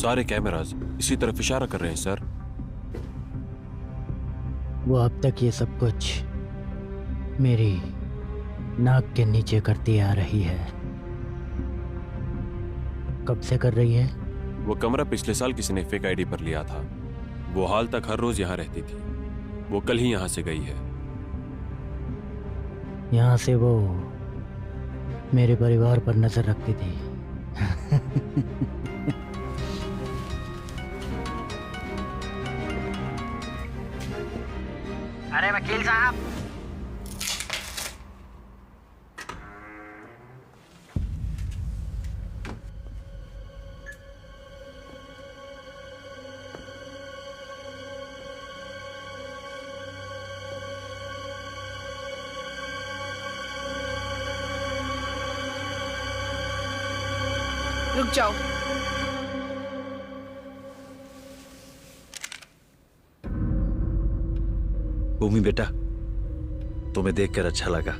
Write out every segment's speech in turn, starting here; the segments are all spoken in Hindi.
सारे कैमरास इसी तरफ इशारा कर रहे हैं सर। वो अब तक ये सब कुछ मेरी नाक के नीचे करती आ रही है। कब से कर रही है? वो कमरा पिछले साल किसी ने फेक आईडी पर लिया था। वो हाल तक हर रोज यहाँ रहती थी। वो कल ही यहाँ से गई है। यहाँ से वो मेरे परिवार पर नजर रखती थी। अरे वकील साहब, रुक जाओ। भूमि बेटा, तुम्हें देखकर अच्छा लगा।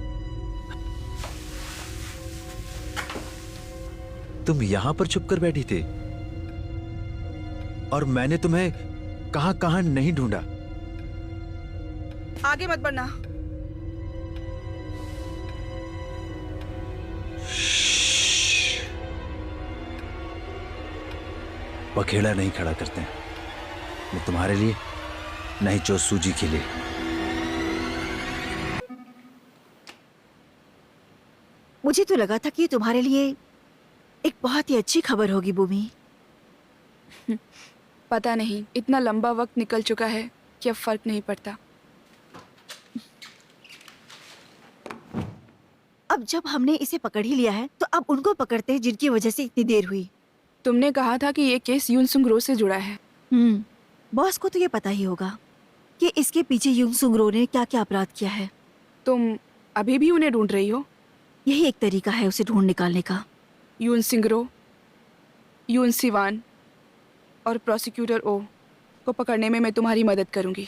तुम यहां पर छुप कर बैठी थी और मैंने तुम्हें कहां कहां नहीं ढूंढा। आगे मत बढ़ना। अकेला नहीं खड़ा करते हैं, न तुम्हारे लिए नहीं जो सूजी के लिए। मुझे तो लगा था कि तुम्हारे लिए एक बहुत ही अच्छी खबर होगी भूमि। पता नहीं, इतना लंबा वक्त निकल चुका है कि अब फर्क नहीं पड़ता। अब जब हमने इसे पकड़ ही लिया है तो अब उनको पकड़ते हैं जिनकी वजह से इतनी देर हुई। तुमने कहा था कि ये केस यून सुंग रो से जुड़ा है। बॉस को तो ये पता ही होगा कि इसके पीछे यून सुंग रो ने क्या क्या अपराध किया है। तुम अभी भी उन्हें ढूंढ रही हो? यही एक तरीका है उसे ढूंढ निकालने का। यून सिंगरो, यून सिवान और प्रोसिक्यूटर ओ को पकड़ने में मैं तुम्हारी मदद करूंगी।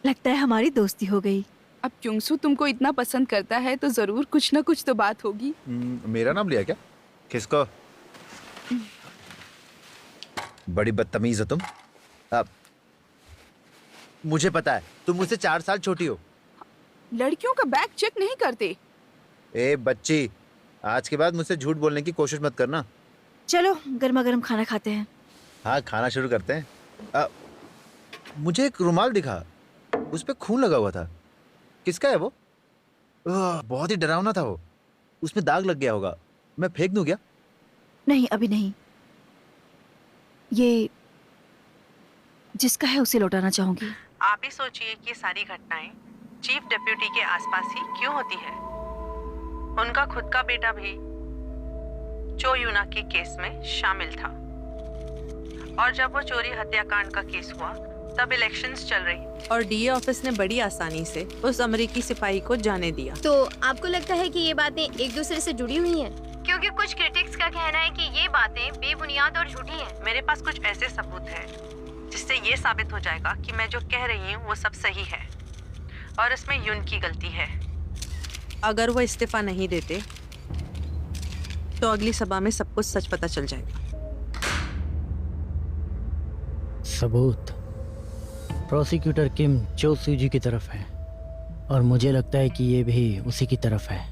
लगता है हमारी दोस्ती हो गई। अब क्योंसू तुमको इतना पसंद करता है तो जरूर कुछ ना कुछ तो बात होगी। मेरा नाम लिया क्या? किसको? बड़ी बदतमीज हो तुम। अब मुझे पता है तुम मुझसे 4 साल छोटी हो। लड़कियों का बैग चेक नहीं करते। ए बच्ची, आज के बाद मुझसे झूठ बोलने की कोशिश मत करना। चलो गर्मा गर्म खाना खाते हैं। हाँ, खाना शुरू करते हैं। मुझे एक रुमाल दिखा, उस पे खून लगा हुआ था। किसका है वो? बहुत ही डरावना था वो। उसमें दाग लग गया होगा। मैं फेंक दूं क्या? नहीं, अभी नहीं। ये जिसका है उसे लौटाना चाहूंगी। आप ही सोचिए कि ये सारी घटनाएं चीफ डिप्यूटी के आसपास ही क्यों होती है। उनका खुद का बेटा भी चो यूना के केस में शामिल था और जब वो चोरी हत्याकांड का केस हुआ तब इलेक्शंस चल रही और डीए ऑफिस ने बड़ी आसानी से उस अमेरिकी सिपाही को जाने दिया। तो आपको लगता है कि ये बातें एक दूसरे से जुड़ी हुई हैं? क्योंकि कुछ क्रिटिक्स का कहना है कि ये बातें बेबुनियाद और झूठी हैं। मेरे पास कुछ ऐसे सबूत हैं जिससे ये साबित हो जाएगा कि मैं जो कह रही हूँ वो सब सही है और इसमें यून की गलती है। अगर वो इस्तीफा नहीं देते तो अगली सभा में सब कुछ सच पता चल जाएगा। सबूत प्रोसिक्यूटर किम चो सूजी की तरफ है और मुझे लगता है कि ये भी उसी की तरफ है।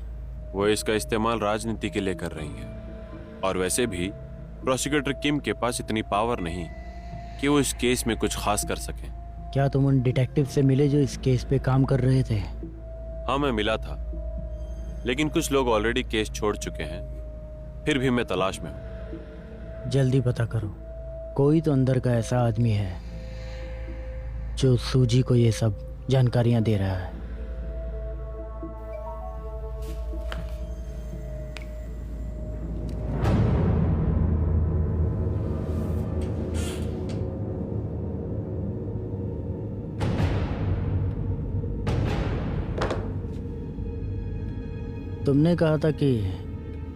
वो इसका इस्तेमाल राजनीति के लिए कर रही हैं और वैसे भी प्रोसिक्यूटर किम के पास इतनी पावर नहीं कि वो इस केस में कुछ खास कर सकें। क्या तुम उन डिटेक्टिव से मिले जो इस केस पे काम कर रहे थे? हाँ, मैं मिला था, लेकिन कुछ लोग ऑलरेडी केस छोड़ चुके हैं। फिर भी मैं तलाश में हूँ। जल्दी पता करो, कोई तो अंदर का ऐसा आदमी है जो सूजी को ये सब जानकारियां दे रहा है। तुमने कहा था कि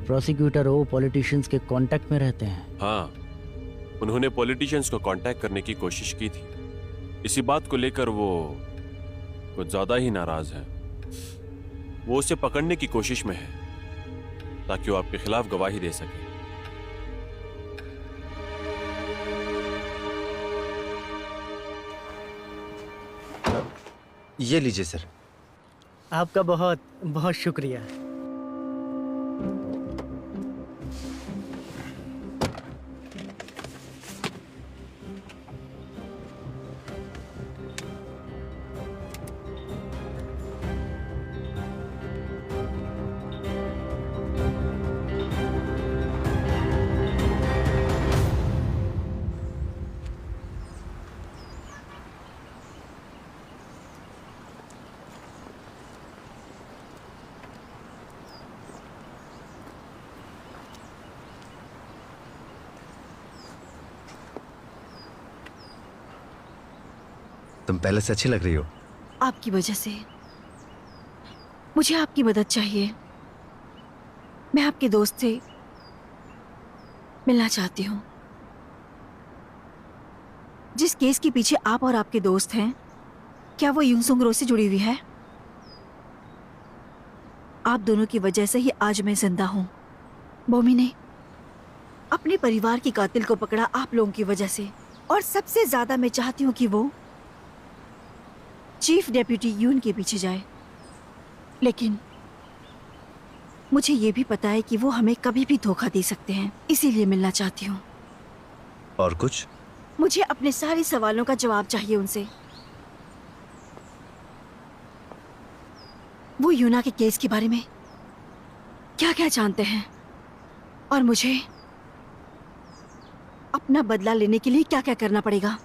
प्रोसिक्यूटर वो पॉलिटिशियंस के कांटेक्ट में रहते हैं। हाँ, उन्होंने पॉलिटिशियंस को कांटेक्ट करने की कोशिश की थी। इसी बात को लेकर वो कुछ ज्यादा ही नाराज हैं। वो उसे पकड़ने की कोशिश में है ताकि वो आपके खिलाफ गवाही दे सके। ये लीजिए सर। आपका बहुत बहुत शुक्रिया। तुम पहले से अच्छी लग रही हो। आपकी वजह से मुझे आपकी मदद चाहिए। मैं आपके दोस्त से मिलना चाहती हूँ। जिस केस के पीछे आप और आपके दोस्त हैं, क्या वो यूनसुंग रो से जुड़ी हुई है? आप दोनों की वजह से ही आज मैं जिंदा हूँ। बोमी ने अपने परिवार की कातिल को पकड़ा आप लोगों की वजह से, और सबसे ज्यादा मैं चाहती हूँ कि वो चीफ डेप्यूटी यून के पीछे जाए। लेकिन मुझे ये भी पता है कि वो हमें कभी भी धोखा दे सकते हैं, इसीलिए मिलना चाहती हूँ। और कुछ? मुझे अपने सारे सवालों का जवाब चाहिए उनसे। वो यूना के केस के बारे में क्या क्या जानते हैं, और मुझे अपना बदला लेने के लिए क्या क्या करना पड़ेगा।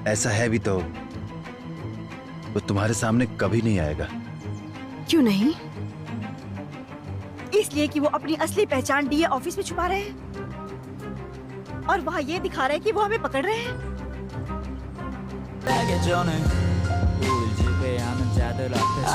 ऐसा है भी तो वो तुम्हारे सामने कभी नहीं आएगा। क्यों नहीं? इसलिए कि वो अपनी असली पहचान डीए ऑफिस में छुपा रहे हैं और वहाँ ये दिखा रहे हैं कि वो हमें पकड़ रहे हैं। 알기 전에 우리 집에 아는 자들 앞에서